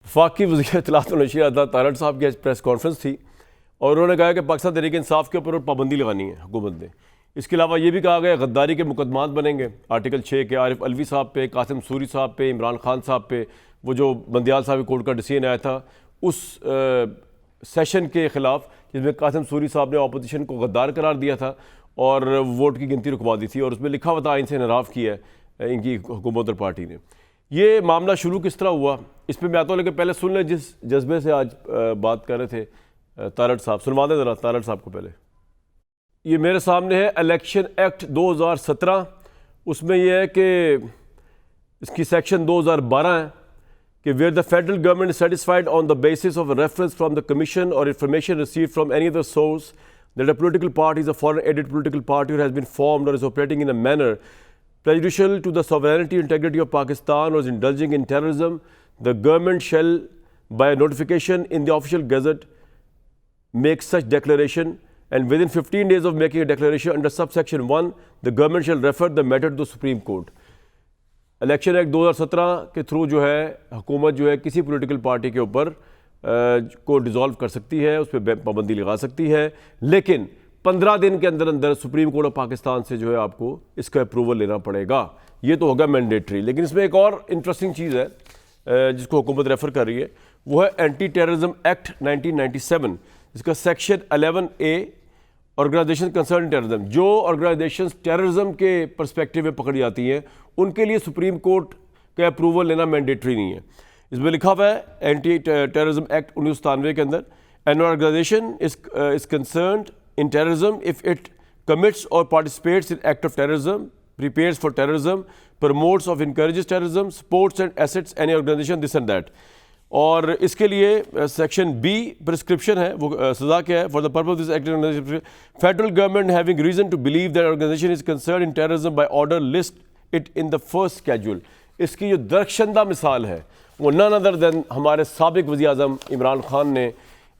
وفاقی وزیر اطلاعات و نشریات طارق صاحب کی آج پریس کانفرنس تھی اور انہوں نے کہا کہ پاکستان تحریک انصاف کے اوپر پابندی لگانی ہے حکومت نے. اس کے علاوہ یہ بھی کہا گیا غداری کے مقدمات بنیں گے آرٹیکل 6 کے عارف الوی صاحب پہ, قاسم سوری صاحب پہ, عمران خان صاحب پہ, وہ جو بندیال صاحب کورٹ کا ڈیسیژن آیا تھا اس سیشن کے خلاف جس میں قاسم سوری صاحب نے اپوزیشن کو غدار قرار دیا تھا اور ووٹ کی گنتی رکوا دی تھی, اور اس میں لکھا ہوا تھا آئین سے انحراف کیا ہے ان کی حکومت اور پارٹی نے. یہ معاملہ شروع کس طرح ہوا اس پہ میں آتا ہوں, لیکن پہلے سن لیں جس جذبے سے آج بات کر رہے تھے طارق صاحب. سنوا دیں ذرا طارق صاحب کو. پہلے یہ میرے سامنے ہے الیکشن ایکٹ 2017. اس میں یہ ہے کہ اس کی سیکشن 2012 ہے کہ where the federal government satisfied on the basis of reference from the commission or information receive from any other source that a political party is a foreign aided political party or has been formed or is operating in a manner prejudicial to the sovereignty and integrity of Pakistan or is indulging in terrorism, the government shall, by notification in the official gazette, make such declaration, and within 15 days of making a declaration under subsection 1, the government shall refer the matter to the Supreme Court. Election act 2017 کے through جو ہے حکومت جو ہے کسی political party کے اوپر کو ڈیزالو کر سکتی ہے, اس پہ پابندی لگا سکتی ہے, لیکن 15 دن کے اندر اندر سپریم کورٹ آف پاکستان سے جو ہے آپ کو اس کا اپروول لینا پڑے گا. یہ تو ہوگا مینڈیٹری. لیکن اس میں ایک اور انٹرسٹنگ چیز ہے جس کو حکومت ریفر کر رہی ہے, وہ ہے اینٹی ٹیررزم ایکٹ 1997. اس کا section 11A organization concern terrorism. جو آرگنائزیشنز ٹیررزم کے پرسپیکٹیو میں پکڑی جاتی ہیں ان کے لیے سپریم کورٹ کا اپروول لینا مینڈیٹری نہیں ہے. اس میں لکھا ہوا ہے اینٹی ٹیررزم ایکٹ 1997 کے اندر, an organisation is concerned in terrorism if it commits or participates in act of terrorism, prepares for terrorism, promotes or encourages terrorism, supports and assists any organisation this and that. اور اس کے لیے section B prescription ہے, وہ سزا کیا ہے. For the purpose this act federal government having reason to believe that organisation is concerned in terrorism by order list it in the first schedule. اس کی جو درخشندہ مثال ہے وہ none other than ہمارے سابق وزیر اعظم عمران خان نے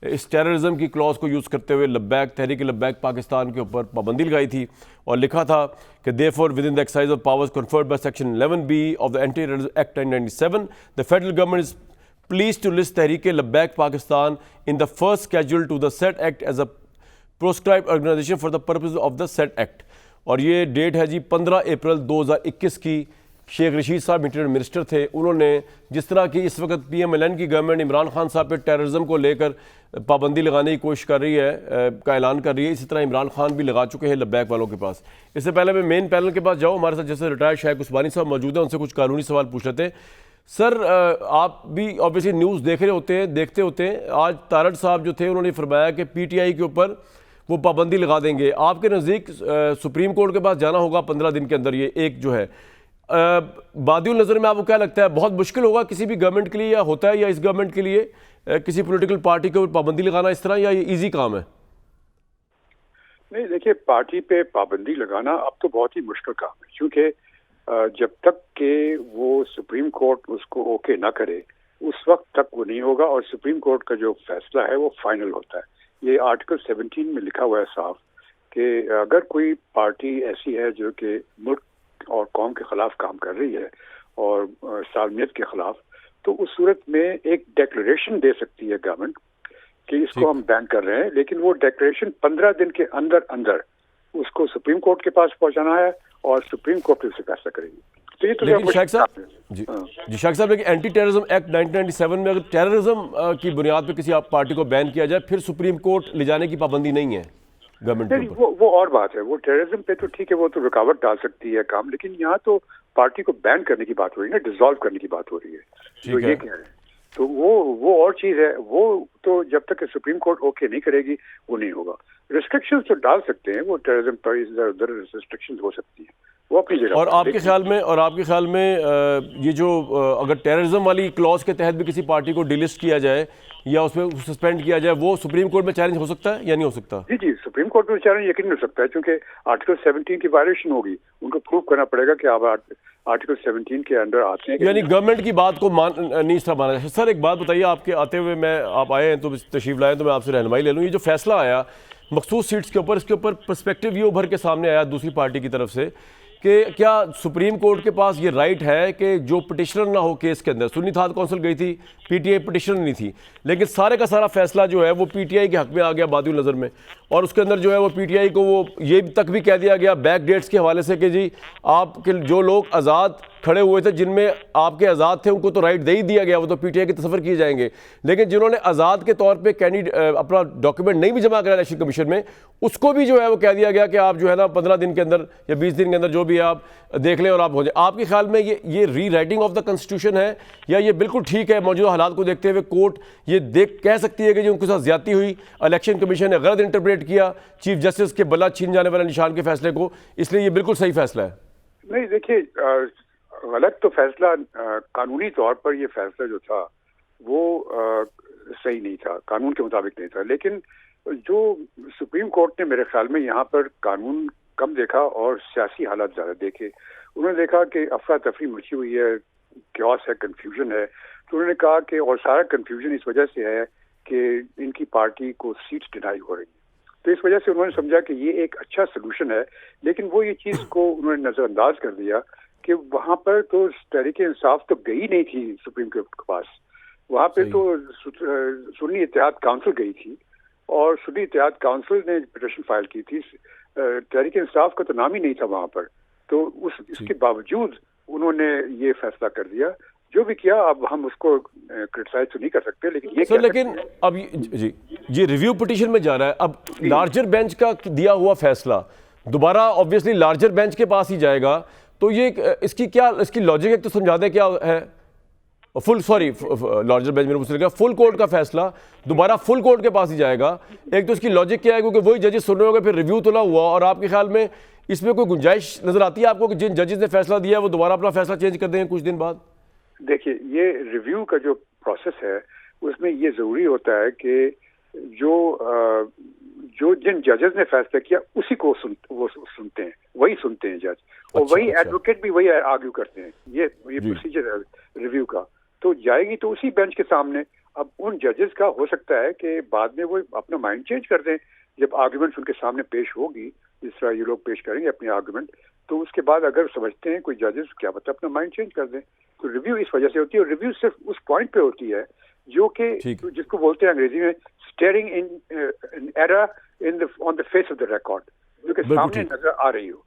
اس ٹیررزم کی کلاس کو یوز کرتے ہوئے لبیک تحریک لبیک پاکستان کے اوپر پابندی لگائی تھی اور لکھا تھا کہ therefore within the exercise of powers conferred by section 11B of the Anti-Terrorism Act 1997 the federal government is pleased to list Tehreek Labbaik Pakistan in the first schedule to the said act as a proscribed organization for the purposes of the said act. اور یہ date ہے جی 15 April 2021 کی. شیخ رشید صاحب interior minister تھے, انہوں نے جس طرح کی اس وقت پی ایم ایل این کی گورنمنٹ عمران خان صاحب پہ ٹیررزم کو لے کر پابندی لگانے کی کوشش کر رہی ہے, کا اعلان کر رہی ہے, اسی طرح عمران خان بھی لگا چکے ہیں لبیک والوں کے پاس. اس سے پہلے میں مین پینل کے پاس جاؤں, ہمارے ساتھ جیسے ریٹائرڈ شیخ عثمانی صاحب موجود ہیں, ان سے کچھ قانونی سوال پوچھ لیتے ہیں. سر آپ بھی آبویسلی نیوز دیکھ رہے ہوتے ہیں, دیکھتے ہوتے ہیں. آج طارق صاحب جو تھے انہوں نے فرمایا کہ پی ٹی آئی کے اوپر وہ پابندی لگا دیں گے. آپ کے نزدیک سپریم کورٹ کے پاس جانا ہوگا 15 دن کے اندر, یہ ایک جو ہے بادی النظر میں آپ کو کیا لگتا ہے بہت مشکل ہوگا کسی بھی گورنمنٹ کے لیے, یا ہوتا ہے یا اس گورنمنٹ کے لیے کسی پولیٹیکل پارٹی کے اوپر پابندی لگانا اس طرح, یا یہ ایزی کام ہے؟ نہیں دیکھیے, پارٹی پہ پابندی لگانا اب تو بہت ہی مشکل کام ہے, کیونکہ جب تک کہ وہ سپریم کورٹ اس کو اوکے نہ کرے اس وقت تک وہ نہیں ہوگا, اور سپریم کورٹ کا جو فیصلہ ہے وہ فائنل ہوتا ہے. یہ آرٹیکل 17 میں لکھا ہوا ہے صاف کہ اگر کوئی پارٹی ایسی ہے جو کہ ملک اور قوم کے خلاف کام کر رہی ہے اور سالمیت کے خلاف, تو اس صورت میں ایک ڈیکلریشن دے سکتی ہے گورنمنٹ کہ اس کو ہم بین کر رہے ہیں, لیکن وہ ڈیکلریشن 15 دن کے اندر اندر اس کو سپریم کورٹ کے پاس پہنچانا ہے اور سپریم کورٹ اسے فیصلہ کرے گی. تو یہ تو شیخ صاحب جی شیخ صاحب لیکن اینٹی ٹیررزم ایکٹ 1997 میں اگر ٹیررزم کی بنیاد پہ کسی پارٹی کو بین کیا جائے پھر سپریم کورٹ لے جانے کی پابندی نہیں ہے گورنمنٹ کے اوپر. وہ اور بات ہے, وہ ٹیررزم پہ تو ٹھیک ہے, وہ تو رکاوٹ ڈال سکتی ہے کام, لیکن یہاں تو پارٹی کو بین کرنے کی بات ہو رہی ہے نا, ڈیزالو کرنے کی بات ہو رہی ہے. تو یہ کیا ہے, تو وہ اور چیز ہے. وہ تو جب تک کہ سپریم کورٹ اوکے نہیں کرے گی وہ نہیں ہوگا. ریسٹرکشنز تو ڈال سکتے ہیں, وہ ٹیررزم پر ادھر ریسٹرکشنز ہو سکتی ہیں وہ اپنی جگہ. اور آپ کے خیال میں یہ جو اگر ٹیررزم والی کلاس کے تحت بھی کسی پارٹی کو ڈیلسٹ کیا جائے یا اس میں سسپینڈ کیا جائے, وہ سپریم کورٹ میں چیلنج ہو سکتا ہے یا نہیں ہو سکتا؟ جی سپریم کورٹ میں چیلنج یقینی ہو سکتا ہے, کیونکہ آرٹیکل 17 کی وائلیشن ہوگی. ان کو پروو کرنا پڑے گا کہ آپ آرٹیکل 17 کے اندر آتے ہیں, یعنی گورنمنٹ کی بات کو نہیں اس طرح مانا جائے. سر ایک بات بتائیے, آپ کے آتے ہوئے آپ آئے ہیں تو تشریف لائیں تو میں آپ سے رہنمائی لے لوں. یہ جو فیصلہ آیا مخصوص سیٹس کے اوپر, اس کے اوپر پرسپیکٹیو یہ ابھر کے سامنے آیا دوسری پارٹی کی طرف سے کہ کیا سپریم کورٹ کے پاس یہ رائٹ ہے کہ جو پٹیشنر نہ ہو کیس کے اندر، سنی اتحاد کونسل گئی تھی، پی ٹی آئی پٹیشنر نہیں تھی، لیکن سارے کا سارا فیصلہ جو ہے وہ پی ٹی آئی کے حق میں آ گیا بادی النظر میں، اور اس کے اندر جو ہے وہ پی ٹی آئی کو وہ یہ تک بھی کہہ دیا گیا بیک ڈیٹس کے حوالے سے کہ جی آپ کے جو لوگ آزاد کھڑے ہوئے تھے، جن میں آپ کے آزاد تھے، ان کو تو رائٹ دے ہی دیا گیا، وہ تو پی ٹی آئی کے تصور کیے جائیں گے، لیکن جنہوں نے آزاد کے طور پہ اپنا ڈاکیومنٹ نہیں بھی جمع کرا الیکشن کمیشن میں، اس کو بھی جو ہے وہ کہہ دیا گیا کہ آپ جو ہے نا 15 دن کے اندر یا 20 دن کے اندر جو بھی آپ دیکھ لیں اور آپ ہو جائیں۔ آپ کے خیال میں یہ ری رائٹنگ آف دا کنسٹیٹیوشن ہے یا یہ بالکل ٹھیک ہے؟ موجودہ حالات کو دیکھتے ہوئے کورٹ یہ کہہ سکتی ہے کہ جو ان کے ساتھ زیادتی ہوئی، الیکشن کمیشن نے غلط انٹرپریٹ کیا چیف جسٹس کے بلا چھین جانے والے نشان کے فیصلے کو، اس لیے یہ بالکل صحیح فیصلہ ہے؟ نہیں دیکھیے، غلط تو فیصلہ قانونی طور پر یہ فیصلہ جو تھا وہ صحیح نہیں تھا، قانون کے مطابق نہیں تھا، لیکن جو سپریم کورٹ نے میرے خیال میں یہاں پر قانون کم دیکھا اور سیاسی حالات زیادہ دیکھے۔ انہوں نے دیکھا کہ افراتفری مچی ہوئی ہے، کیوس ہے، کنفیوژن ہے، تو انہوں نے کہا کہ اور سارا کنفیوژن اس وجہ سے ہے کہ ان کی پارٹی کو سیٹس ڈینائی ہو رہی ہیں، تو اس وجہ سے انہوں نے سمجھا کہ یہ ایک اچھا سلوشن ہے، لیکن وہ یہ چیز کو انہوں نے نظر انداز کر دیا کہ وہاں پر تو تحریک انصاف تو گئی نہیں تھی سپریم کورٹ کے پاس، وہاں پہ تو سنی اتحاد کونسل گئی تھی، اور سنی اتحاد کونسل نے پٹیشن فائل کی تھی، تحریک انصاف کا تو نام ہی نہیں تھا وہاں پر، تو اس کے باوجود انہوں نے یہ فیصلہ کر دیا۔ جو بھی کیا اب ہم اس کو کرٹیسائز تو نہیں کر سکتے، لیکن یہ لیکن اب جی یہ ریویو پٹیشن میں جا رہا ہے، اب لارجر بینچ کا دیا ہوا فیصلہ دوبارہ آبویسلی لارجر بینچ کے پاس ہی جائے گا، تو یہ اس کی لاجک ایک تو سمجھا دیں کیا ہے؟ لارجر بینچ میں فل کورٹ کا فیصلہ دوبارہ فل کورٹ کے پاس ہی جائے گا، ایک تو اس کی لاجک کیا ہے کیونکہ وہی ججز سن رہے ہوں گے، پھر ریویو تو نہ ہوا، اور آپ کے خیال میں اس میں کوئی گنجائش نظر آتی ہے آپ کو کہ جن ججز نے فیصلہ دیا ہے وہ دوبارہ اپنا فیصلہ چینج کر دیں گے کچھ دن بعد؟ دیکھیے، یہ ریویو کا جو پروسیس ہے اس میں یہ ضروری ہوتا ہے کہ جو جن ججز نے فیصلہ کیا اسی کو وہ سنتے ہیں، وہی سنتے ہیں جج، اور وہی ایڈوکیٹ بھی وہی آرگیو کرتے ہیں۔ یہ پروسیجر ہے ریویو کا، تو جائے گی تو اسی بینچ کے سامنے۔ اب ان ججز کا ہو سکتا ہے کہ بعد میں وہ اپنا مائنڈ چینج کر دیں جب آرگیومنٹ ان کے سامنے پیش ہوگی، جس طرح یہ لوگ پیش کریں گے اپنی آرگیومنٹ، تو اس کے بعد اگر سمجھتے ہیں کوئی ججز کیا پتہ اپنا مائنڈ چینج کر دیں۔ تو ریویو اس وجہ سے ہوتی ہے، اور ریویو صرف اس پوائنٹ پہ ہوتی ہے جو کہ جس کو بولتے ہیں انگریزی میں steering in error on the face of the record, جو کہ سامنے نظر آ رہی ہو۔